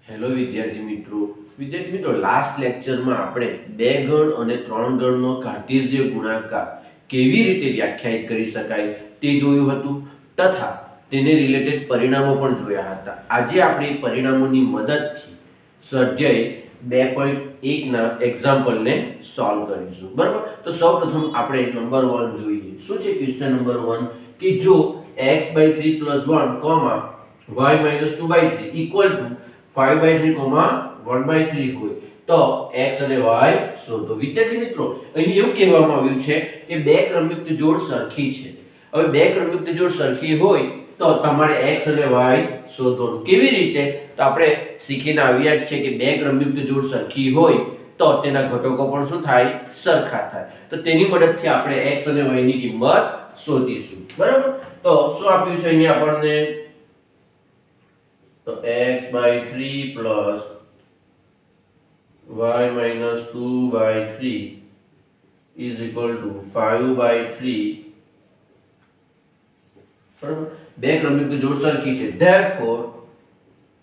Hello વિદ્યાર્થી મિત્રો last લેક્ચરમાં આપણે બે ગણ અને ત્રણ ગણનો કાર્ટેશિય ગુણાકાર કેવી રીતે વ્યાખ્યાયિત કરી શકાય તે જોયું હતું તથા તેને રિલેટેડ પરિણામો પણ જોયા હતા. આજે આપણે પરિણામોની મદદથી સ્વાધ્યાય 2.1 ના એક્ઝામ્પલને સોલ્વ કરીશું. બરાબર, તો સૌપ્રથમ આપણે નંબર 1 જોઈએ. શું છે ક્વેશ્ચન નંબર 1 કે જો x/3 + 1, y - 2/3 ઇક્વલ ટુ 5/3, 1/3 હોય તો x અને y શોધો. વિદ્યાર્થી મિત્રો, અહીં એવું કહેવામાં આવ્યું છે કે બે ક્રમયુક્ત જોડ સરખી છે. હવે બે ક્રમયુક્ત જોડ સરખી હોય તો તમારે x અને y શોધવાનું. કેવી રીતે? તો આપણે શીખીને આવ્યા જ છે કે બે ક્રમયુક્ત જોડ સરખી હોય તો તેના ઘટકો પણ શું થાય? સરખા થાય. તો તેની મદદથી આપણે x અને y ની કિંમત શોધીશું. બરાબર, તો શું આપ્યું છે અહીંયા આપણને? तो x/3 plus y minus 2/3 is equal to 5/3. બરાબર, બે ક્રમયુક્ત જોડ સરખી છે, therefore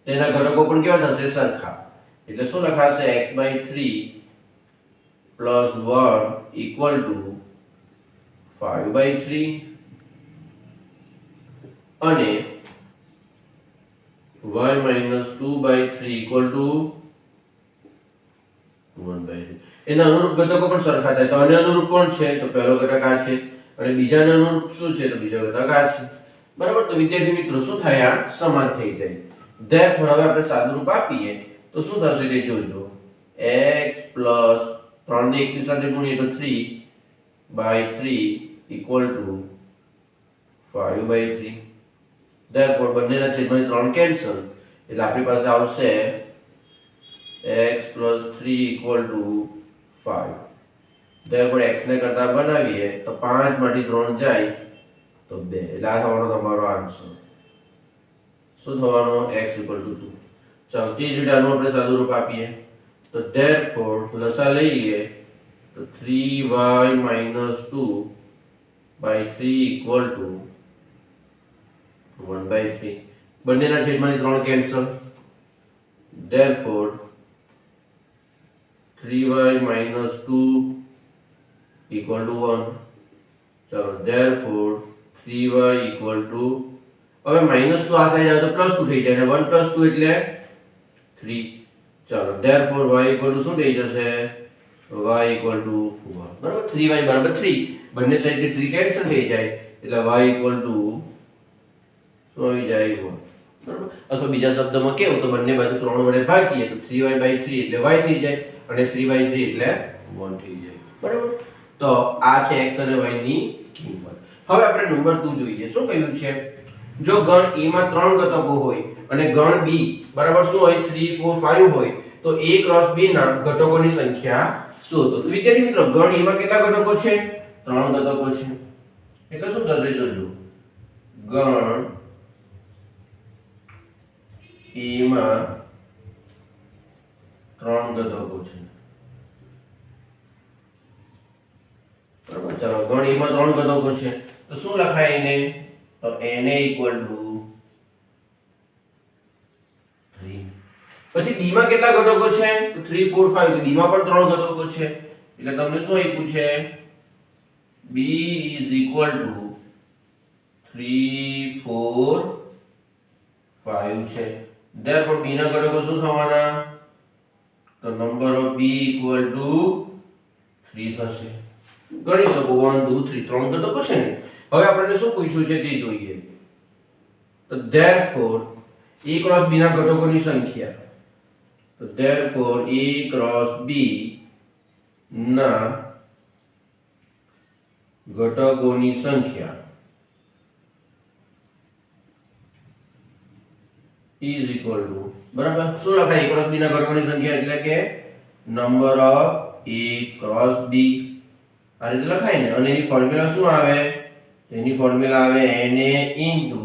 તેના ઘટકો પણ કેવા થશે? સરખા. એટલે શું લખાશે? x/3 plus 1 equal to 5/3 અને y minus 2/3 equal to 1/3. એના અનુરૂપ ઘટકો પણ સરખા થાય. તો આને અનુરૂપ કોણ છે? તો પહેલો ઘટક આ છે અને બીજાને અનુરૂપ શું છે? તો બીજો ઘટક આ છે. બરાબર, તો વિદ્યાર્થી મિત્રો શું થાય? આ સમાન થઈ જાય. therefore હવે આપણે સાદુરૂપ આપીએ તો શું થશે તે જોજો. x plus 3 ને 1 ની સાથે ગુણીએ તો 3/3 equal to 5/3. therefore બંનેના છેદમાં 3 કેન્સલ એટલે આપણી પાસે આવશે x plus 3 equal to 5. therefore x ને કરતા બનાવીએ તો 5 માંથી 3 જાય તો 2 એટલે આ થવાનો તમારો આન્સર. શું થવાનો? x equal to 2. ચાલો તે જ રીતે આનું આપણે સાદુરૂપ આપીએ તો therefore લસા લઈએ તો 3y minus 2/3 equal to 1/3. બંનેના છેદમાંથી 3 cancel. therefore 3y minus 2 equal to 1. ચાલો therefore 3y equal to, હવે -2 આ સાઈડ આવે તો +2 થઈ જાય અને 1 + 2 એટલે 3. ચાલો therefore y equal to શું થઈ જશે? y equal to 4. બરાબર, 3y બરાબર 3. બંને સાઈડથી 3 કેન્સલ થઈ જાય એટલે y equal to શું આવી જાય? 1. બરાબર, અથવા બીજા શબ્દમાં કેવું તો બંને બાજુ 3 વડે ભાગીએ તો 3y/3 એટલે y થઈ જાય અને 3/3 એટલે 1 થઈ જાય. બરાબર, તો આ છે x અને y ની કિંમત. હવે આપણે નંબર 2 જોઈએ. શું કહ્યું છે? જો ગણ a માં 3 ઘટકો હોય અને ગણ b બરાબર શું હોય? 3 4 5 હોય તો a ક્રોસ b ના ઘટકોની સંખ્યા શોધો. તો વિદ્યાર્થી મિત્રો, ગણ a માં કેટલા ઘટકો છે? 3 ઘટકો છે. એટલે શું થશે જોજો. ગણ a માં 3 ઘટકો છે. બરાબર, ચાલો ગણ a માં 3 ઘટકો છે તો શું લખાય એને? તો na equal to 3. પછી b માં કેટલા ઘટકો છે? તો 3 4 5. તો b માં પણ 3 ઘટકો છે એટલે તમને શું આપ્યું છે? b is equal to 3 4 5 છે. therefore b ના ઘટકો શું થવાના? તો number of b equal to 3 થશે. ગણી શકો 1 2 3 3 ઘટકો છે ને. હવે આપણને શું પૂછ્યું છે તે જોઈએ. તો therefore a ક્રોસ b ના ઘટકોની સંખ્યા. તો therefore a ક્રોસ b ના ઘટકોની સંખ્યા is equal to, બરાબર, શું લખાય? a ક્રોસ b ના ઘટકોની સંખ્યા એટલે કે number of a cross b. આ રીતે લખાય ને. અને એની ફોર્મ્યુલા શું આવે? એની ફોર્મ્યુલા આવે na into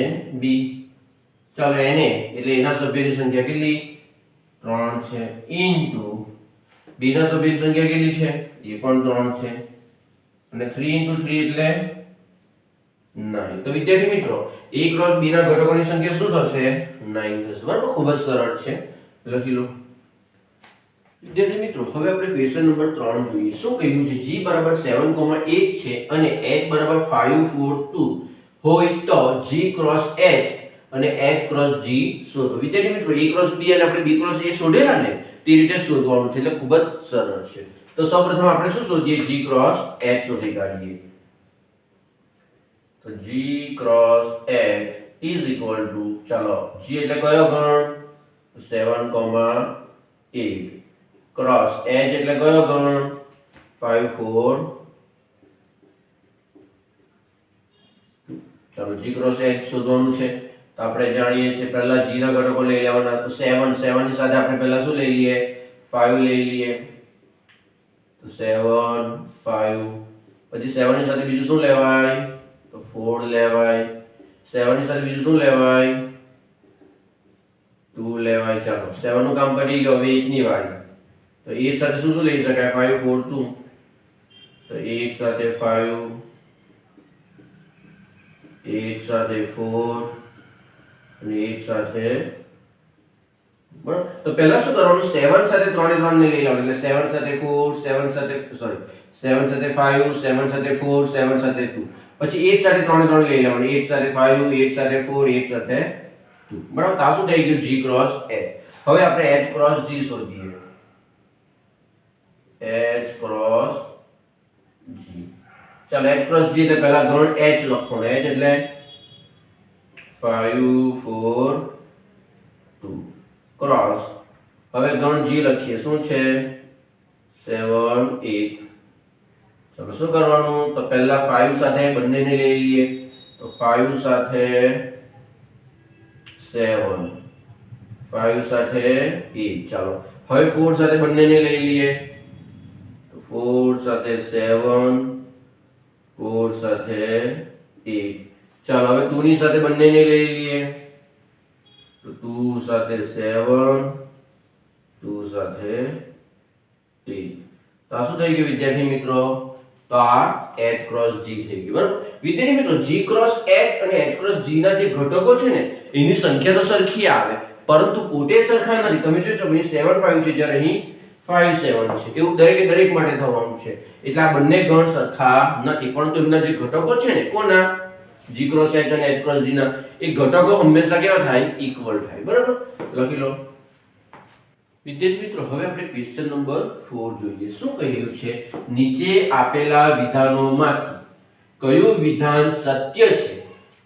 nb. ચાલો na એટલે એના સભ્યની સંખ્યા કેટલી? 3 છે into b ના સભ્યની સંખ્યા કેટલી છે? એ પણ 3 છે અને 3 into 3 એટલે 9. તો વિદ્યાર્થી મિત્રો a ક્રોસ b ના ઘટકોની સંખ્યા શું થશે? 9 થશે. બરાબર, ખૂબ જ સરળ છે, લખી લો. વિદ્યાર્થી મિત્રો હવે આપણે ક્વેશ્ચન નંબર 3 જોઈએ. શું કહ્યું છે? g બરાબર 7,8 છે અને h બરાબર 5 4 2 હોય તો g ક્રોસ h અને h ક્રોસ g શોધો. વિદ્યાર્થી મિત્રો a ક્રોસ b અને આપણે b ક્રોસ a શોધેલા ને તે રીતે શોધવાનું છે, એટલે ખૂબ જ સરળ છે. તો સૌપ્રથમ આપણે શું શોધીએ? g ક્રોસ h શોધી કાઢીએ. તો g cross h is equal to, ચાલો g એટલે કયો ગણ? 7,8 ક્રોસ h એટલે કયો ગણ? 5 4. ચાલો g ક્રોસ h શોધવાનું છે. તો આપણે જાણીએ છીએ પહેલા g ના ઘટકો લઈ લેવાના. તો 7 ની સાથે આપણે પહેલા શું લઈ લઈએ? 5 લઈ લઈએ. તો 7 5, પછી 7 ની સાથે બીજું શું લેવાય? તો 4 લેવાય. 7 ની સાથે બીજું શું લેવાય? 2 લેવાય. ચાલો 7 નું કામ પતી ગયું. હવે 8 ની વારી. તો 8 સાથે શું શું લઈ શકાય? 5 4 2. તો 8 સાથે 5, 8 સાથે 4 અને 8 સાથે, બરાબર. તો પહેલા શું કરવાનું? 7 સાથે 3 ને લઈ લેવાનું. એટલે 7 સાથે 4, 7 સાથે 7 સાથે 5, 7 સાથે 4, 7 સાથે 2. પછી 8 સાથે 3 લઈ લેવાનું. 8 સાથે 5, 8 સાથે 4, 8 સાથે 2. બરાબર. તો આ શું થઈ ગયું? g cross h. હવે આપણે h ક્રોસ g શોધીએ. h cross g. ચાલો h ક્રોસ g એટલે પહેલા ગણ h લખવાનો. h એટલે 5 4 2 ક્રોસ, હવે ગણ g લખીએ. શું છે? 7 8. ચાલો શું કરવાનું? તો પહેલા 5 સાથે બંનેને લઈ લઈએ. તો 5 સાથે 7, 5 સાથે 8. ચાલો હવે 4 સાથે બંનેને લઈ લઈએ. તો 4 સાથે 7, 4 સાથે 8. ચાલો હવે 2 ની સાથે બંનેને લઈ લઈએ. તો 2 સાથે 7, 2 સાથે 8. તો આ શું થઈ ગયું વિદ્યાર્થી મિત્રો? તો આ h ક્રોસ g થઈ ગયું. બરાબર. વિદ્યાર્થી મિત્રો g ક્રોસ h અને h ક્રોસ g ના જે ઘટકો છે ને એની સંખ્યા તો સરખી આવે, પરંતુ પોતે સરખા નથી. તમે જોશો અહીં 7 5 છે, જ્યારે અહીં 5 7 છે. એવું દરેકે દરેક માટે થવાનું છે. એટલે આ બંને ગણ સરખા નથી, પરંતુ એમના જે ઘટકો છે ને, કોના? g ક્રોસ h અને h ક્રોસ g ના, એ ઘટકો હંમેશા કેવા થાય? ઇક્વલ થાય. બરાબર, લખી લો. વિદ્યાર્થી મિત્રો હવે આપણે ક્વેશ્ચન નંબર 4 જોઈએ. શું કહ્યું છે? નીચે આપેલા વિધાનોમાંથી કયું વિધાન સત્ય છે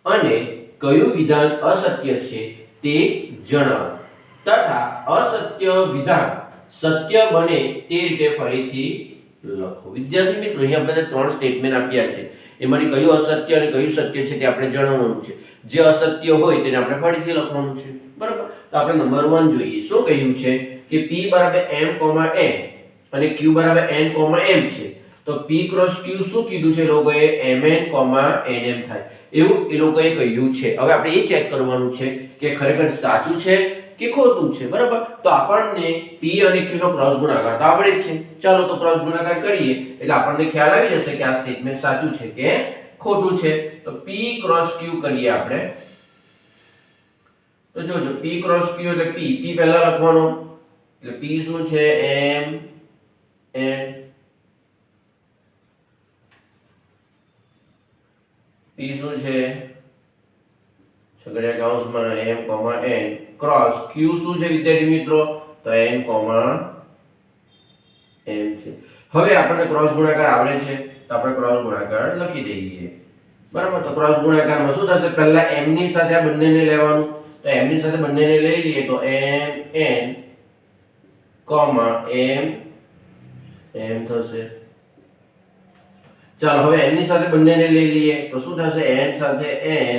અને કયું વિધાન અસત્ય છે તે જણાવો, તથા અસત્ય વિધાન સત્ય બને તે રીતે ફરીથી લખો. વિદ્યાર્થી મિત્રો અહીં આપણે 3 સ્ટેટમેન્ટ આપ્યા છે. એમાંથી કયું અસત્ય અને કયું સત્ય છે તે આપણે જણાવવાનું છે. જે અસત્ય હોય તેને આપણે ફરીથી લખવાનું છે. બરાબર. તો આપણે નંબર 1 જોઈએ. શું કહ્યું છે? કે p બરાબર m, n અને q બરાબર n, m છે. તો p ક્રોસ q શું કીધું છે લોકોએ? mn, nm થાય એવું એ લોકોએ કહ્યું છે. હવે આપણે એ ચેક કરવાનું છે કે ખરેખર સાચું છે કે ખોટું છે. બરાબર. તો આપણને p અને q નો ક્રોસ ગુણાકાર તો આવડે જ છે. ચાલો તો ક્રોસ ગુણાકાર કરીએ એટલે આપણને ખ્યાલ આવી જશે કે આ સ્ટેટમેન્ટ સાચું છે કે ખોટું છે. તો p ક્રોસ q કરીએ આપણે. તો જોજો p ક્રોસ q એટલે p પહેલા લખવાનો. એટલે p શું છે? m n. p શું છે? છગડીયા કૌંસમાં m, n ક્રોસ q શું છે વિદ્યાર્થી મિત્રો? તો n, m છે. હવે આપણને ક્રોસ ગુણાકાર આવડે છે તો આપણે ક્રોસ ગુણાકાર લખી દઈએ. બરાબર. તો ક્રોસ ગુણાકારમાં શું થશે? પહેલા m ની સાથે આ બંનેને લેવાનું. તો m ની સાથે બંનેને લઈ લઈએ તો m n, m થશે. ચાલો હવે n ની સાથે બંનેને લઈ લઈએ તો શું થશે? n સાથે n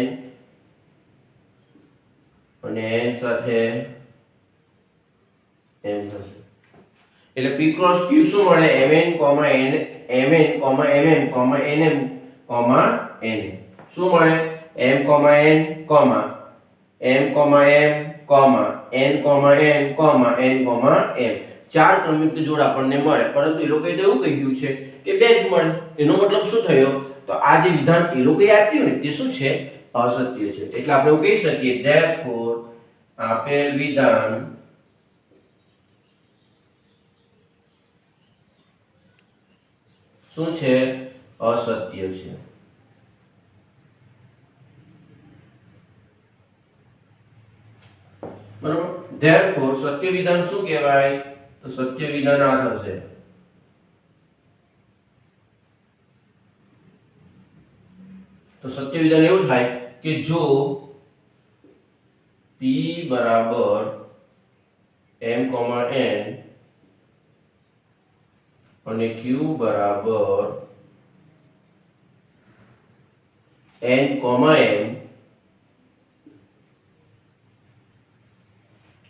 અને n સાથે m થશે. એટલે p ક્રોસ q શું મળે? mn, nm, શું મળે? m, n, ચાર ક્રમયુક્ત જોડ આપણને મળે, પરંતુ એ લોકોએ તો એવું કહ્યું છે કે બે જ મળે. એનો મતલબ શું થયો? તો આ જે વિધાન એ લોકોએ આપ્યું ને તે શું છે? અસત્ય છે. એટલે આપણે એવું કહી શકીએ therefore આપેલ વિધાન શું છે? અસત્ય છે. બરાબર. therefore સત્ય વિધાન શું કહેવાય? તો સત્ય વિધાન આ થશે. તો સત્ય વિધાન એવું થાય કે જો p બરાબર m, n અને q બરાબર n, m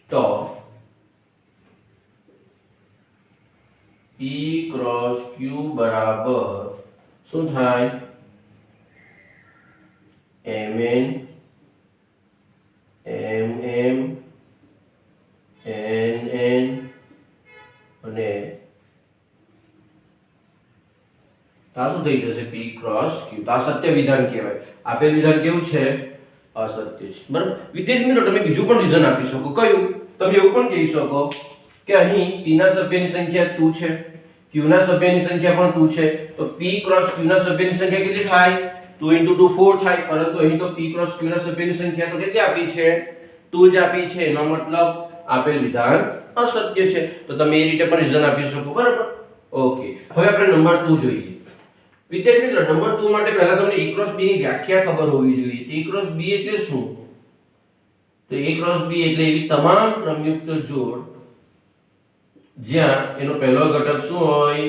તો p ક્રોસ q બરાબર શું થાય? mn, mm, nn અને આ શું થઈ જશે? p cross q. તો આ સત્ય વિધાન કહેવાય. આપેલ વિધાન કેવું છે? અસત્ય છે. બરાબર. વિદ્યાર્થી મિત્રો તમે બીજું પણ રીઝન આપી શકો. કયું? તમે એવું પણ કહી શકો કે અહીં p ના સભ્યની સંખ્યા 2 છે, q ના સભ્યની સંખ્યા પણ 2 છે, તો p ક્રોસ q ના સભ્યની સંખ્યા કેટલી થાય? 2 * 2 4 થાય. પરંતુ અહીં તો p ક્રોસ q ના સભ્યની સંખ્યા તો કેટલી આપી છે? 2 જ આપી છે. એનો મતલબ આપેલ વિધાન અસત્ય છે. તો તમે એ રીતે પણ રીઝન આપી શકો. બરાબર. ઓકે. હવે આપણે નંબર 2 જોઈએ. વિદ્યાર્થી મિત્રો નંબર 2 માટે પહેલા તમને a ક્રોસ b ની વ્યાખ્યા ખબર હોવી જોઈએ. a ક્રોસ b એટલે શું? તો a ક્રોસ b એટલે એવી તમામ ક્રમયુક્ત જોડ જ્યાં એનો પહેલો ઘટક શું હોય?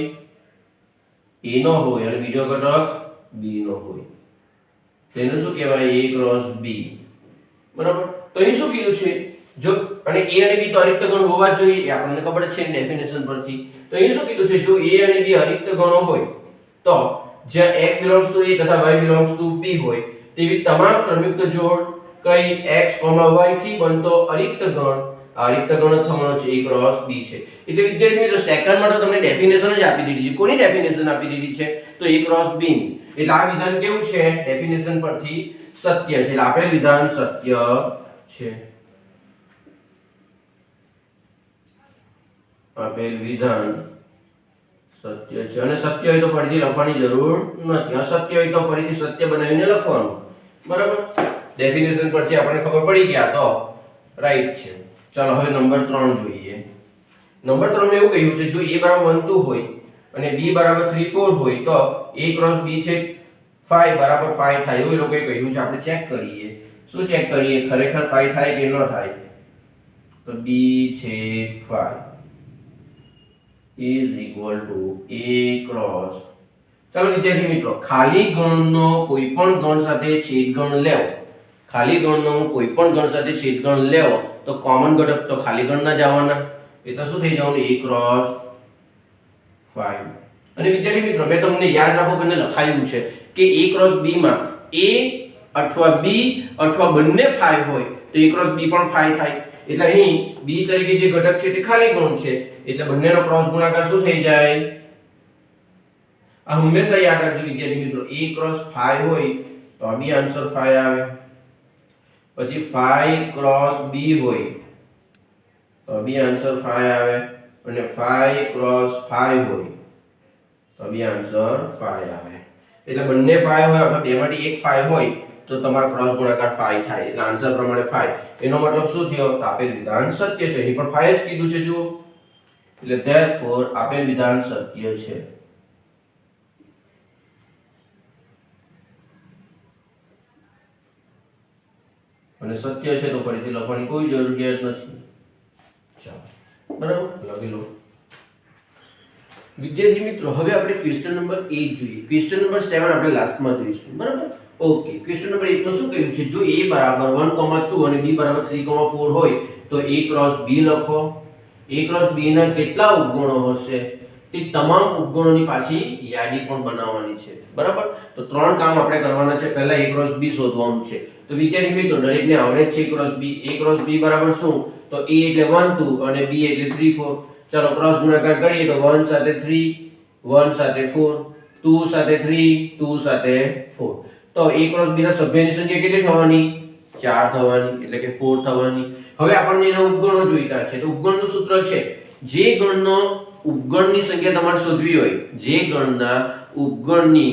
a નો હોય અને બીજો ઘટક b નો હોય. તેને શું કહેવાય? a cross b. બરાબર. તો અહીં શું કીધું છે? જો અને a અને b તો અરિક્ત ગણ હોવા જ જોઈએ. એ આપણને ખબર જ છે ડેફિનેશન પરથી. તો અહીં શું કીધું છે? જો a અને b અરિક્ત ગણો હોય તો જ્યાં x belongs to a તથા y belongs to b હોય તેવી તમામ ક્રમયુક્ત જોડ કઈ x, y થી બનતો અરિક્ત ગણ, આ અરિક્ત ગણ થવાનો છે a ક્રોસ b છે. એટલે વિદ્યાર્થી મિત્રો સેકન્ડમાં તો તમને ડેફિનેશન જ આપી દીધી છે. કોની ડેફિનેશન આપી દીધી છે? તો a ક્રોસ b. એટલે આ વિધાન કેવું છે? ડેફિનેશન પરથી સત્ય છે. એટલે આપેલ વિધાન સત્ય છે. આપેલ વિધાન સત્ય છે. અને સત્ય હોય તો ફરીથી લખવાની જરૂર નથી. અસત્ય હોય તો ફરીથી સત્ય બનાવીને લખવાનું. બરાબર. ડેફિનેશન પરથી આપણને ખબર પડી ગયા તો રાઈટ છે. ચાલો હવે નંબર 3 જોઈએ. નંબર 3 માં એવું કહ્યું છે જો a બરાબર 1 2 હોય અને b બરાબર 3 4 હોય તો a ક્રોસ b છે 5 બરાબર 5 થાય. એવું એ લોકોએ કહ્યું છે. આપણે ચેક કરીએ. શું ચેક કરીએ? ખરેખર 5 થાય કે ન થાય? તો b છે 5 is equal to a cross. ચાલો વિદ્યાર્થી મિત્રો ખાલી ગણનો કોઈ પણ ગણ સાથે છેદ ગણ લેવો. ખાલી ગણનો કોઈ પણ ગણ સાથે છેદ ગણ લેવો તો કોમન ઘટક તો ખાલી ગણના જ આવવાના. એટલે શું થઈ જવાનું? a cross 5. અને વિદ્યાર્થી મિત્રો મેં તમને યાદ રાખો કે લખાયું છે કે a ક્રોસ b માં a અથવા b અથવા બંને 5 હોય તો a ક્રોસ b પણ 5 થાય. એટલે અહીં b તરીકે જે ઘટક છે તે ખાલી ગણ છે. એટલે બંનેનો ક્રોસ ગુણાકાર શું થઈ જાય? આ હંમેશા યાદ રાખજો વિદ્યાર્થી મિત્રો a ક્રોસ 5 હોય તો આ બી આન્સર 5 આવે. પછી 5 ક્રોસ b હોય તો બી આન્સર 5 આવે અને 5 ક્રોસ 5 હોય તો બી આન્સર 5 આવે. એટલે બંને 5 હોય અથવા બેમાંથી એક 5 હોય તો તમારો ક્રોસ ગુણાકાર 5 થાય. એટલે આન્સર પ્રમાણે 5. એનો મતલબ શું થયો? તો આપેલ વિધાન સત્ય છે. અહીં પણ 5 જ કીધું છે જુઓ. એટલે therefore આપેલ વિધાન સત્ય છે. અને સત્ય છે તો ફરીથી લખવાની કોઈ જરૂરિયાત નથી. ચાલો બરાબર લખી લો. વિદ્યાર્થી મિત્રો હવે આપણે ક્વેશ્ચન નંબર 8 જોઈએ. ક્વેશ્ચન નંબર 7 આપણે લાસ્ટમાં જોઈશું. બરાબર. ઓકે. ક્વેશ્ચન નંબર 8 માં શું કહ્યું છે? જો a બરાબર 1,2 અને b બરાબર 3,4 હોય તો a ક્રોસ b લખો. a ક્રોસ b ના કેટલા ઉપગણો હશે? તે તમામ ઉપગણોની પાછી યાદી પણ બનાવવાની છે. બરાબર. તો ત્રણ કામ આપણે કરવાના છે. પહેલા a ક્રોસ b શોધવાનું છે. તો વિદ્યાર્થી મિત્રો દરેકને આવડે છે a cross b. a cross b બરાબર શું? તો a એટલે 1 2 અને b એટલે 3 4. ચાલો ક્રોસ ગુણાકાર કરીએ તો 1 સાથે 3 1 સાથે 4 2 સાથે 3, 2 સાથે 4. તો a ક્રોસ b ના સભ્યની સંખ્યા કેટલી થવાની? 4 થવાની, એટલે કે 4 થવાની. હવે આપણને એના ઉપગણો જોઈતા છે. તો ઉપગણનું સૂત્ર છે, જે ગણનો ઉપગણની સંખ્યા તમારે શોધવી હોય, જે ગણના ઉપગણની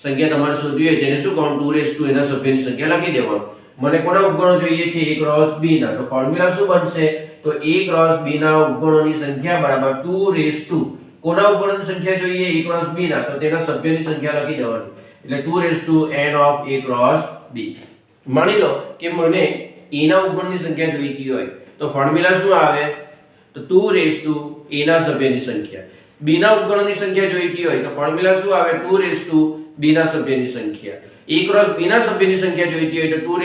સંખ્યા તમારે શોધવી હોય તેને શું કહેવાનું? 2 એના સભ્યની સંખ્યા લખી દેવાનું. મને કોના ઉપગણો જોઈએ છે? a ક્રોસ b ના. તો ફોર્મ્યુલા શું બનશે? તો a ક્રોસ b ના ઉપગણોની સંખ્યા બરાબર 2 કોના ઉપગણોની સંખ્યા જોઈએ? a ક્રોસ b ના. તો તેના સભ્યની સંખ્યા લખી દેવાની, એટલે 2n of a cross b. માની લો કે મને a ના ઉપગણની સંખ્યા જોઈતી હોય, તો ફોર્મ્યુલા શું આવે? તો 2 a ના સભ્યની સંખ્યા. b ના ઉપગણોની સંખ્યા જોઈતી હોય, તો ફોર્મ્યુલા શું આવે? 2 b ના સભ્યની સંખ્યા. a ક્રોસ b ના સભ્યની સંખ્યા જોઈતી હોય, તો 2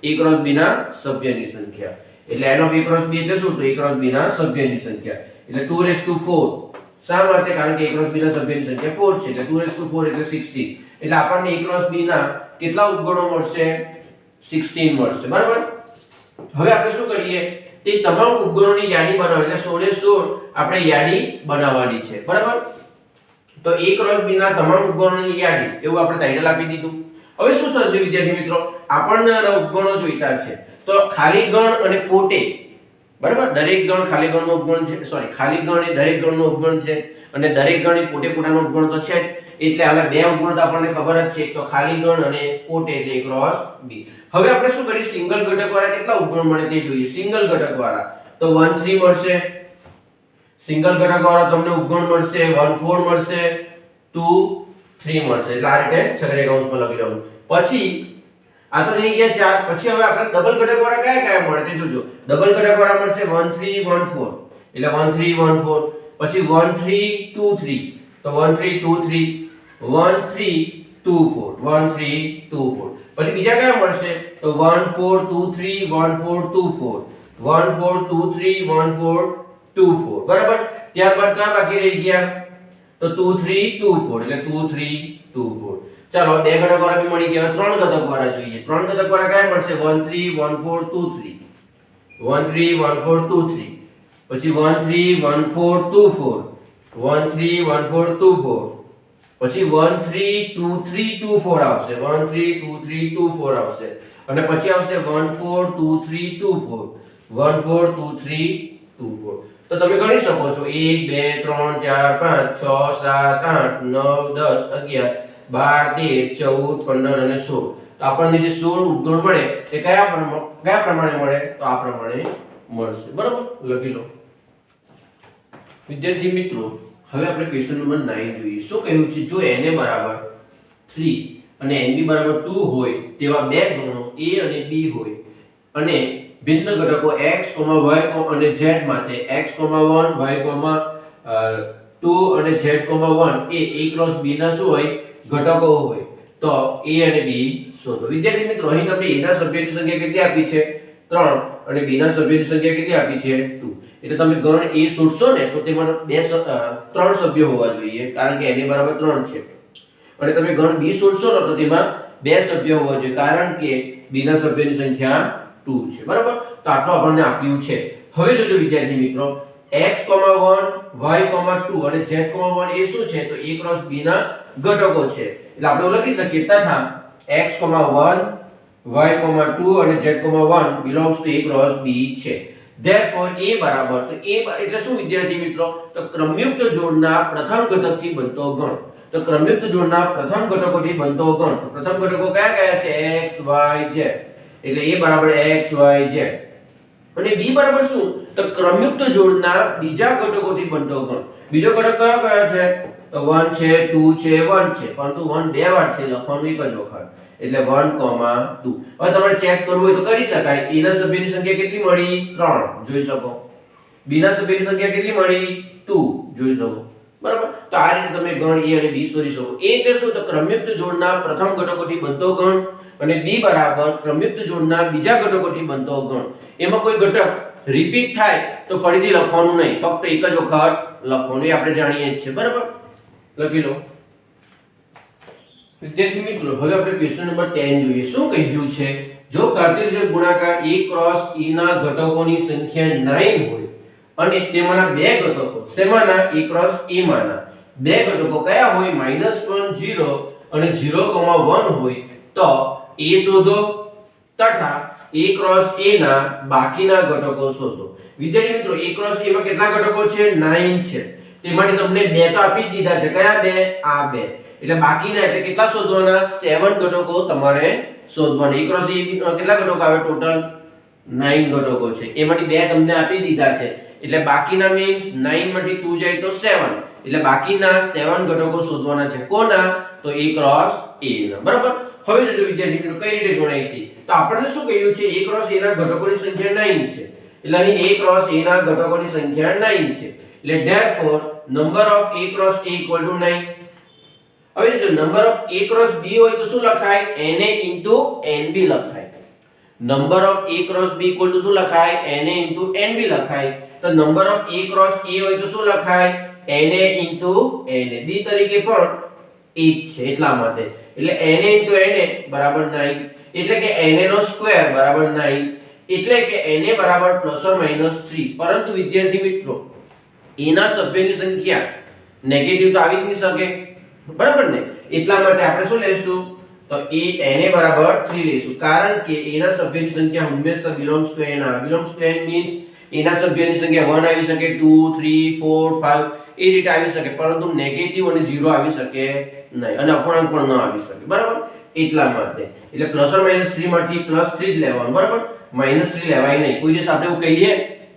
a ક્રોસ b ના સભ્યની સંખ્યા. એટલે n of a cross b એટલે શું? તો a ક્રોસ b ના સભ્યની સંખ્યા. એટલે 2 શા માટે? કારણ કે a ક્રોસ b ના સભ્યની સંખ્યા 4 છે, એટલે 2 એટલે 16. એટલે આપણને a ક્રોસ b ના કેટલા ઉપગણો મળશે? 16 મળશે. બરાબર. હવે આપણે શું કરીએ? તે તમામ ઉપગણોની યાદી બનાવો, એટલે 16 આપણે યાદી બનાવવાની છે. બરાબર. તો a ક્રોસ b ના તમામ ઉપગણોની યાદી, એવું આપણે ટાઇટલ આપી દીધું. હવે શું થશે વિદ્યાર્થી મિત્રો? આપણને આના ઉપગણો જોઈતા છે. તો ખાલી ગણ અને પોટે, બરાબર, દરેક ગણ ખાલી ગણનો ઉપગણ છે, સોરી, ખાલી ગણ એ દરેક ગણનો ઉપગણ છે, અને દરેક ગણ એ પોટે પોતાનો ઉપગણ તો છે જ. એટલે આના બે ઉપગણ તો આપણને ખબર જ છે, તો ખાલી ગણ અને પોટે એટલે a ક્રોસ b. હવે આપણે શું કરીએ? સિંગલ ઘટક વાળા કેટલા ઉપગણ મળે તે જોઈએ. સિંગલ ઘટક વાળા તો 1 3 મળશે. સિંગલ ઘટક વાળા તમને ઉપગણ મળશે 1 4 મળશે, 2 3 મળશે. એટલે આ રીતે છગડીયા કૌંસમાં લખી લેવાનું. પછી આ તો થઈ ગયા 4. પછી હવે આપણે ડબલ ઘટક વાળા કયા કયા મળે તે જોજો. ડબલ ઘટક વાળા મળશે 1 3 1 4, એટલે 1 3 1 4. પછી 1 3 2 3, તો 1 3 2 3, 1 3 2 4, 1 3 2 4. પછી બીજા કયા મળશે? તો 1 4 2 3 1 4 2 4, 1 4 2 3 1 4 2 4. બરાબર. ત્યારબાદ કયા બાકી રહી ગયા? તો 2 3 2 4, એટલે 2 3 2 4. ચાલો બે ઘટક વાળા બી મળી ગયા. ત્રણ ઘટક વાળા જોઈએ. ત્રણ ઘટક વાળા કયા મળશે? 1 3 1 4 2 3, 1 3 1 4 2 3. પછી 1 3 1 4 2 4, 1 3 1 4 2 4. પછી 1 3 2 3 2 4 આવશે, 1 3 2 3 2 4 આવશે. અને પછી આવશે 1 4 2 3 2 4, 1 4 2 3 2 4. તો તમે ગણી શકો છો 1 2 3 4 5 6 7 8 9 10 11 12 13 14 15 અને 16. તો આપણને જે 16 ઉપગણ મળે તે કયા પ્રમાણે મળે? તો આ પ્રમાણે મળશે. બરાબર. લખી લો. વિદ્યાર્થી મિત્રો, હવે આપણે ક્વેશ્ચન નંબર 9 જોઈએ. શું કહ્યું છે? જો na બરાબર 3 અને nb બરાબર 2 હોય તેવા બે ગણો a અને b હોય, અને ભિન્ન ઘટકો x, y અને z માટે x, 1 y, 2 અને z, 1 A a cross b ના શું હોય? ઘટકો હોય. તો a અને b શોધો. વિદ્યાર્થી મિત્રો, અહીં તમને a ના સભ્યની સંખ્યા કેટલી આપી છે? 3, અને b ના સભ્યની સંખ્યા કેટલી આપી છે? 2. એટલે તમે ગણ a શોધશો ને તો તેમાં 3 સભ્યો હોવા જોઈએ, કારણ કે na બરાબર 3 છે. અને તમે ગણ b શોધશો ને તો તેમાં 2 સભ્યો હોવા જોઈએ, કારણ કે b ના સભ્યની સંખ્યા 2 છે. બરાબર. તો આટલું આપણને આપ્યું છે. હવે જોજો વિદ્યાર્થી મિત્રો, x, 1 y, 2 અને z, 1 એ શું છે? તો a ક્રોસ b ના ઘટકો છે. એટલે આપણે લખી શકીએ તથા x, 1 y, 2 અને z, 1 belongs to a cross b છે. therefore a બરાબર, તો a એટલે શું વિદ્યાર્થી મિત્રો? તો ક્રમયુક્ત જોડના પ્રથમ ઘટકથી બનતો ગણ. તો ક્રમયુક્ત જોડના પ્રથમ ઘટકોથી બનતો ગણ. તો પ્રથમ ઘટકો કયા કયા છે? x, y, z. એટલે a બરાબર x, y, z. અને b બરાબર શું? તો ક્રમયુક્ત જોડના બીજા ઘટકોથી બનતો ગણ. બીજો ઘટક કયો કયો છે? તો 1 છે, 2 છે, 1 છે, પરંતુ 1 બે વાર છે, લખવાનું એક જ વખત. એટલે 1, 2. હવે તમારે ચેક કરવું હોય તો કરી શકાય. a ના સભ્યની સંખ્યા કેટલી મળી? 3, જોઈ શકો. b ના સભ્યની સંખ્યા કેટલી મળી? 2, જોઈ શકો. બરાબર. તો આ રીતે તમે ગણ a અને b શોધી શકો. a એટલે શું? તો ક્રમયુક્ત જોડના પ્રથમ ઘટકોથી બનતો ગણ, અને b બરાબર ક્રમયુક્ત જોડના બીજા ઘટકોથી બનતો ગણ. એમાં કોઈ ઘટક રિપીટ થાય તો ફરીથી લખવાનું નહીં, ફક્ત એક જ વખત લખવાનું. એ આપણે જાણીએ જ છે. બરાબર. લખી લો. વિદ્યાર્થી મિત્રો, હવે આપણે ક્વેશ્ચન નંબર 10 જોઈએ. શું કહ્યું છે? જો કાર્ટેશિયન ગુણાકાર a ક્રોસ e ના ઘટકોની સંખ્યા 9 હોય અને તેમાંના બે ઘટકો શેમાંના? a ક્રોસ e માંના બે ઘટકો કયા હોય -1 0 અને 0, 1 હોય તો a શોધો તથા a ક્રોસ a ના બાકીના ઘટકો શોધો. વિદ્યાર્થી મિત્રો a ક્રોસ a માં કેટલા ઘટકો છે 9 છે. તે માટે તમને બે તો આપી જ દીધા છે. કયા બે? આ બે. એટલે બાકીના એટલે કેટલા શોધવાના? 7 ઘટકો તમારે શોધવાના. a ક્રોસ a કેટલા ઘટકો આવે ટોટલ? 9 ઘટકો છે. એમાંથી બે તમને આપી દીધા છે. એટલે બાકીના મીન્સ 9 માંથી 2 જાય તો 7. એટલે બાકીના 7 ઘટકો શોધવાના છે. કોના? તો a ક્રોસ a ના. બરાબર. હવે જોજો વિદ્યાર્થી મિત્રો કઈ રીતે ગણાય છે. તો આપણને શું કહ્યું છે? a ક્રોસ a ના ઘટકોની સંખ્યા 9 છે. એટલે અહીં a ક્રોસ a ના ઘટકોની સંખ્યા 9 છે. એટલે therefore number of a cross a equal to 9. હવે જો number of a cross b હોય તો શું લખાય? na into nb લખાય. number of a cross b equal to શું લખાય? na into nb લખાય. તો number of a cross a હોય તો શું લખાય? na into na. b તરીકે પણ એ જ છે એટલા માટે. એટલે na into na બરાબર 9. એટલે કે na નો સ્ક્વેર બરાબર 9. એટલે કે na બરાબર ±3. પરંતુ વિદ્યાર્થી મિત્રો a ના સભ્યની સંખ્યા નેગેટિવ તો આવી જ નહીં શકે. બરાબર ને? એટલા માટે આપણે શું લેશું? તો na બરાબર 3 લેશું. કારણ કે a ના સભ્યની સંખ્યા હંમેશા belongs to n આવે. belongs to n means a ના સભ્યની સંખ્યા 1 આવી શકે, 2 3 4 5 એ રીતે આવી શકે, પરંતુ નેગેટિવ અને 0 આવી શકે નહીં અને અપૂર્ણાંક પણ ન આવી શકે. બરાબર? એટલા માટે એટલે ±3 માંથી +3 જ લેવાનું. બરાબર? -3 લેવાય નહીં. કોઈ દિવસ આપણે એવું કહીએ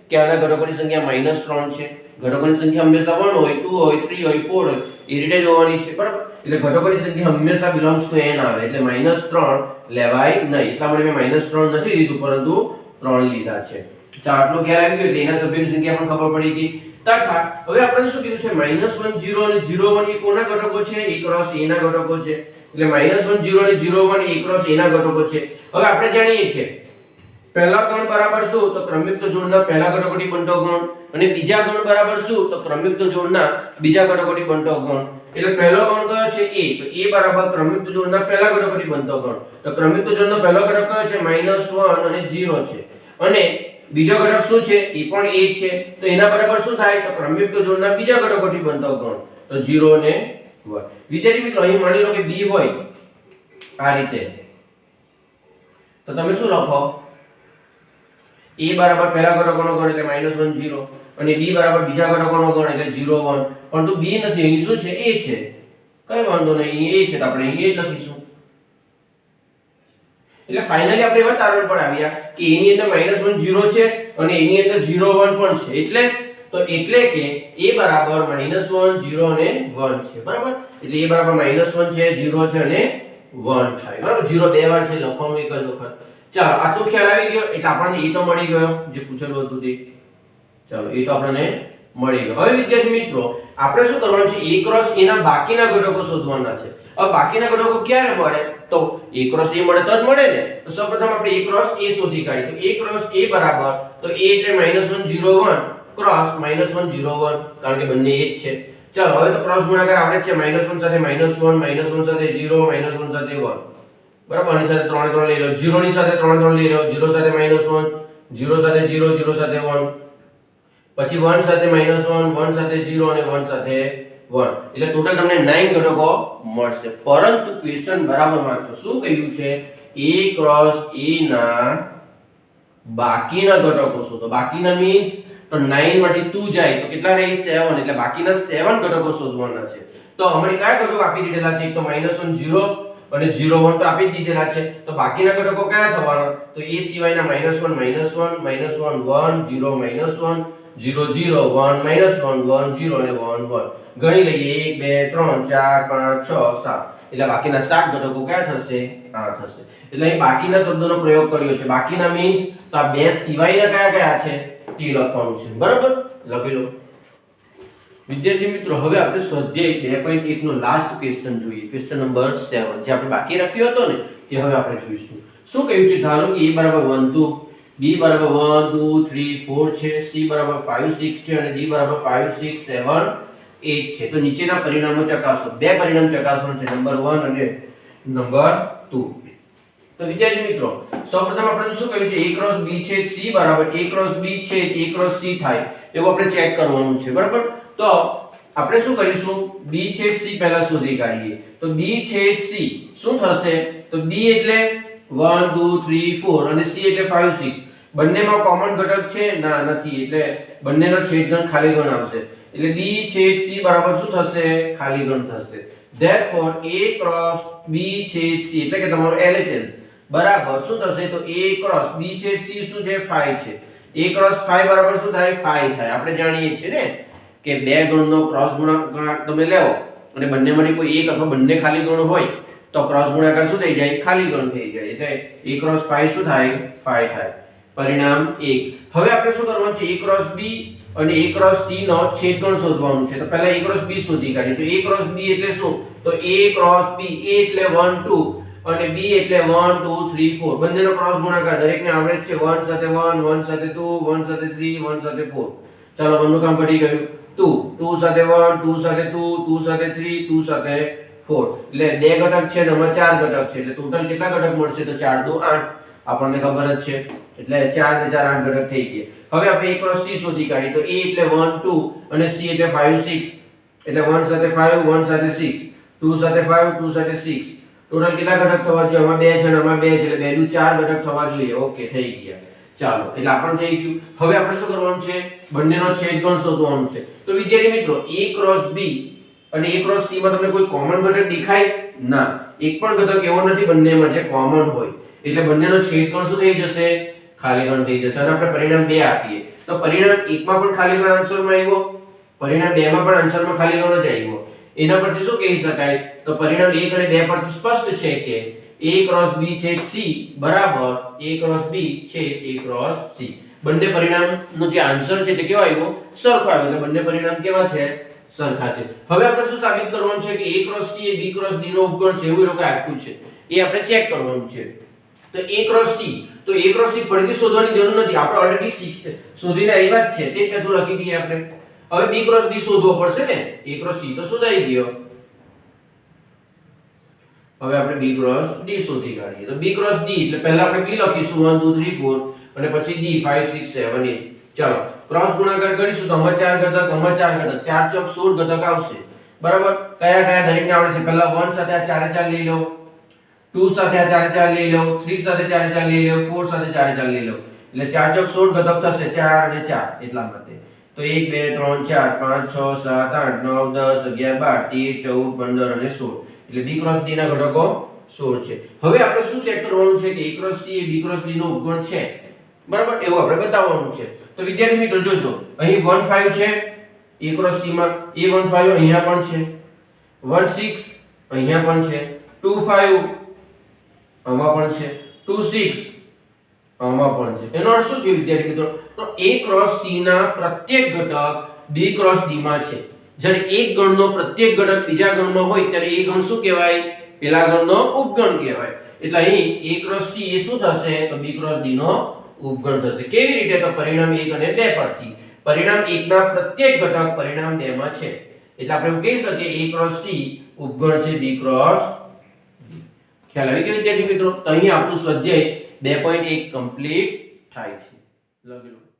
કે આના ઘટકોની સંખ્યા -3 છે. ઘટકોની સંખ્યા હંમેશા 1 હોય, 2 હોય, 3 હોય, 4 હોય એ રીતે જોવાની છે. બરાબર? એટલે ઘટકોની સંખ્યા હંમેશા belongs to n આવે. એટલે -3 લેવાય નહીં. એટલા માટે મેં -3 નથી લીધું પરંતુ 3 લીધા છે. ચાલો આટલો ખ્યાલ આવી ગયો. તેના સભ્યોની સંખ્યા પણ ખબર પડી ગઈ. તથા હવે આપણે શું કીધું છે? -1 0 અને 0 1 એ કોના ઘટકો છે? a ક્રોસ a ના ઘટકો છે. એટલે -1 0 અને 0 1 a ક્રોસ a ના ઘટકો છે. હવે આપણે જાણીએ છીએ પહેલા ગણ બરાબર શું? તો ક્રમયુક્ત જોડના પહેલા ઘટકોથી બનતો ગણ. અને બીજા ગણ બરાબર શું? તો ક્રમયુક્ત જોડના બીજા ઘટકોથી બનતો ગણ. એટલે પહેલો ગણ કયો છે? a. તો a બરાબર ક્રમયુક્ત જોડના પહેલા ઘટકોથી બનતો ગણ. તો ક્રમયુક્ત જોડનો પહેલો ઘટક કયો છે? -1 અને 0 છે. અને બીજો ઘટક શું છે? એ પણ a છે. તો એના બરાબર શું થાય? તો ક્રમયુક્ત જોડના બીજા ઘટકોથી બનતો ગણ. તો 0 અને 1. વિદ્યાર્થી મિત્રો અહીં માની લો કે b હોય આ રીતે. તો તમે શું લખો? a બરાબર પહેલા ઘટકોનો ગણ એટલે -1 0 અને b બરાબર બીજા ઘટકોનો ગણ એટલે 0 1. પરંતુ b નથી, અહીં શું છે? a છે. કઈ વાંધો નહીં, અહીં a છે તો આપણે અહીં a લખીશું. એટલે ફાઇનલી આપણે એવા તારણ પર આવ્યા કે a ની અંદર -1 0 છે અને a ની અંદર 0 1 પણ છે. એટલે કે a બરાબર -1 0 અને 1 છે. બરાબર? એટલે a બરાબર -1 છે, 0 છે અને 1 થાય. બરાબર? 0 બે વાર છે લખવાનું એક જ વખત. ચાલો આટલો ખ્યાલ આવી ગયો. એટલે આપણને એ તો મળી ગયો જે પૂછેલું હતું તે. ચાલો એ તો આપણને મળી ગયો. હવે વિદ્યાર્થી મિત્રો આપણે શું કરવાનું છે? a ક્રોસ a ના બાકીના ઘટકો શોધવાના છે. હવે બાકીના ઘટકો ક્યારે મળે? તો a ક્રોસ a મળે તો જ મળે ને. તો સૌપ્રથમ આપણે a ક્રોસ a શોધી કાઢીએ. તો a ક્રોસ a બરાબર તો a એટલે -1 0 1 ક્રોસ -1 0 1 કારણ કે બંને એ જ છે. ચાલો હવે તો ક્રોસ ગુણાકાર આવડે છે. -1 સાથે -1 -1 સાથે 0 -1 સાથે 1. બરાબર? આની સાથે 3 3 લઈ લો. 0 ની સાથે 3 3 લઈ લો. 0 સાથે -1 0 સાથે 0 0 સાથે 1 પછી 1 સાથે -1 1 સાથે 0 અને 1 સાથે 1. એટલે ટોટલ તમને 9 ઘટકો મળશે. પરંતુ ક્વેશ્ચન બરાબર વાંચો. શું કહ્યું છે? a ક્રોસ a ના બાકીના ઘટકો શોધો. બાકીના મીન્સ તો 9 માંથી 2 જાય તો કેટલા રહે? 7. એટલે બાકીના 7 ઘટકો શોધવાના છે. તો અમારે કયા ઘટકો આપી દીધેલા છે? એક તો -1 0 અને 0 1 તો આપી જ દીધેલા છે. તો બાકીના ઘટકો કયા થવાના? તો a સિવાયના -1 -1 -1 1 0 -1 0 0 1 -1 1 0 અને 1 1. ગણી લઈએ 1 2 3 4 5 6 7. એટલે બાકીના 7 ઘટકો કયા થશે? આ થશે. એટલે અહીં બાકીના શબ્દનો પ્રયોગ કર્યો છે. બાકીના મીન્સ તો આ બે સિવાયના કયા છે તે લખવાનું છે. બરાબર? લખી લો. વિદ્યાર્થી મિત્રો હવે આપણે સ્વાધ્યાય 2.1 નો લાસ્ટ ક્વેશ્ચન જોઈએ. ક્વેશ્ચન નંબર 7 જે આપણે બાકી રાખ્યો હતો ને તે હવે આપણે જોઈશું. શું કહ્યું છે? ધારો કે a બરાબર 1 2 b બરાબર 1 2 3 4 છે, c બરાબર 5 6 છે અને d બરાબર 5 6 7 8 છે. તો નીચેના પરિણામો ચકાસો. બે પરિણામ ચકાસવાનું છે, નંબર 1 અને નંબર 2. તો વિદ્યાર્થી મિત્રો સૌપ્રથમ આપણે શું કહ્યું છે? a ક્રોસ b છે, c બરાબર a ક્રોસ b છે, a ક્રોસ c થાય એવું આપણે ચેક કરવાનું છે. બરાબર? તો આપણે શું કરીશું b છેદ c પહેલા શોધી કાઢીએ તો b છેદ c શું થશે તો b એટલે 1 2 3 4 અને c એટલે 5 6 બંનેમાં કોમન ઘટક છે ના નથી એટલે બંનેનો છેદગણ ખાલી ગણ આવશે એટલે b છેદ c બરાબર શું થશે ખાલી ગણ થશે therefore a cross b છેદ c એટલે કે તમારો LHS બરાબર શું થશે તો a cross b છેદ c શું છે 5 છે a cross 5 બરાબર શું થાય 5 થાય આપણે જાણીએ છીએ ને કે બે ગણનો ક્રોસ ગુણાકાર તમે લેવો અને બંનેમાંથી કોઈ એક અથવા બંને ખાલી ગણ હોય તો ક્રોસ ગુણાકાર શું થઈ જાય ખાલી ગણ થઈ જાય એટલે a cross 5 શું થાય 5 થાય પરિણામ 1 હવે આપણે શું કરવાનું છે a cross b અને a cross c નો છેદગણ શોધવાનું છે તો પહેલા a cross b શોધી કાઢીએ તો a cross b એટલે શું તો a cross b a એટલે 1 2 અને b એટલે 1 2 3 4 બંનેનો ક્રોસ ગુણાકાર દરેકને આવડે છે 1 સાથે 1 1 સાથે 2 1 સાથે 3 1 સાથે 4 ચાલો બંનેનું કામ પડી ગયું 2 2 સાથે 1 2 સાથે 2 2 સાથે 3 2 સાથે 4 એટલે બે ઘટક છે અને આમાં ચાર ઘટક છે એટલે ટોટલ કેટલા ઘટક મળશે તો 4 2 8 આપણને ખબર જ છે એટલે 4 ને 4 8 ઘટક થઈ ગયા હવે આપણે a cross c શોધી કાઢીએ તો a એટલે 1 2 અને c એટલે 5 6 એટલે 1 સાથે 5 1 સાથે 6 2 સાથે 5 2 સાથે 6 ટોટલ કેટલા ઘટક થવા જોઈએ આમાં 2 છે અને આમાં 2 છે એટલે 2 નું 4 ઘટક થવા જોઈએ ઓકે થઈ ગયા ચાલો એટલે આપણને થઈ ગયું હવે આપણે શું કરવાનું છે બંનેનો છેદગણ શોધવાનું છે તો વિદ્યાર્થી મિત્રો a cross b અને a cross c માં તમને કોઈ કોમન ઘટક દેખાય ના એક પણ ઘટક એવો નથી બંનેમાં જે કોમન હોય એટલે બંનેનો છેદગણ શું થઈ જશે ખાલી ગણ થઈ જશે અને આપણે પરિણામ 2 આપીએ તો પરિણામ 1 માં પણ ખાલી ગણ આન્સરમાં આવ્યો પરિણામ 2 માં પણ આન્સરમાં ખાલી ગણ જ આવ્યો એના પરથી શું કહી શકાય તો પરિણામ 1 અને 2 પરથી સ્પષ્ટ છે કે a cross b છેદ c બરાબર a cross b છેદ a cross c બંને પરિણામનો જે આન્સર છે તે કેવો આવ્યો સરખો આવ્યો એટલે બંને પરિણામ કેવા છે સરખા છે હવે આપણે શું સાબિત કરવાનું છે કે a cross c A b cross d નો ઉપગણ છે એવું લોકો આપ્યું છે એ આપણે ચેક કરવાનું છે તો a cross c તો a cross c ફરીથી શોધવાની જરૂર નથી આપણે ઓલરેડી શોધીને આવ્યા જ છે તે જ મેથડ લખી દઈએ આપણે હવે b cross d શોધવો પડશે ને a cross c તો શોધાઈ ગયો હવે આપણે b cross d શોધી કાઢીએ તો b cross d એટલે પહેલા આપણે p લખીશું 1 2 3 4 અને પછી d 5 6 7 8 ચાલો ક્રોસ ગુણાકાર કરીશું તો આમાં 4 ઘટક 4 ચોક 16 ઘટક આવશે બરાબર કયા કયા દરેકને આવડે છે પહેલા 1 સાથે આ 4 4 લઈ લો 2 સાથે આ 4 4 લઈ લો 3 સાથે 4 4 લઈ લો 4 સાથે 4 4 લઈ લો એટલે 4 ચોક 16 ઘટક થશે 4 અને 4 એટલા માટે તો 1 2 3 4 5 6 7 8 9 10 11 12 13 14 15 અને 16 એટલે b cross d ના ઘટકો 16 છે હવે આપણે શું ચેક કરવાનું છે કે a cross c A b cross d નો ઉપગણ છે બરાબર એવું આપણે બતાવવાનું છે તો વિદ્યાર્થી મિત્રો જોજો અહીં 1 5 છે a cross c માં a 1 5 અહીંયા પણ છે 1 6 અહીંયા પણ છે 2 5 આમાં પણ છે 2 6 આમાં પણ છે એનો અર્થ શું છે વિદ્યાર્થી મિત્રો તો a cross c ના પ્રત્યેક ઘટક b cross d માં છે જ્યારે એક ગણનો પ્રત્યેક ઘટક બીજા ગણમાં હોય ત્યારે એ ગણ શું કહેવાય પેલા ગણનો ઉપગણ કહેવાય એટલે અહીં a cross c એ શું થશે તો b cross d નો ઉપગણ થશે કેવી રીતે તો પરિણામ 1 અને 2 પરથી પરિણામ 1 ના પ્રત્યેક ઘટક પરિણામ 2 માં છે એટલે આપણે એવું કહી શકીએ a cross c ઉપગણ છે b cross d ખ્યાલ આવી ગયો વિદ્યાર્થી મિત્રો તો અહીં આપણું સ્વાધ્યાય 2.1 કમ્પ્લીટ થાય છે લખી લો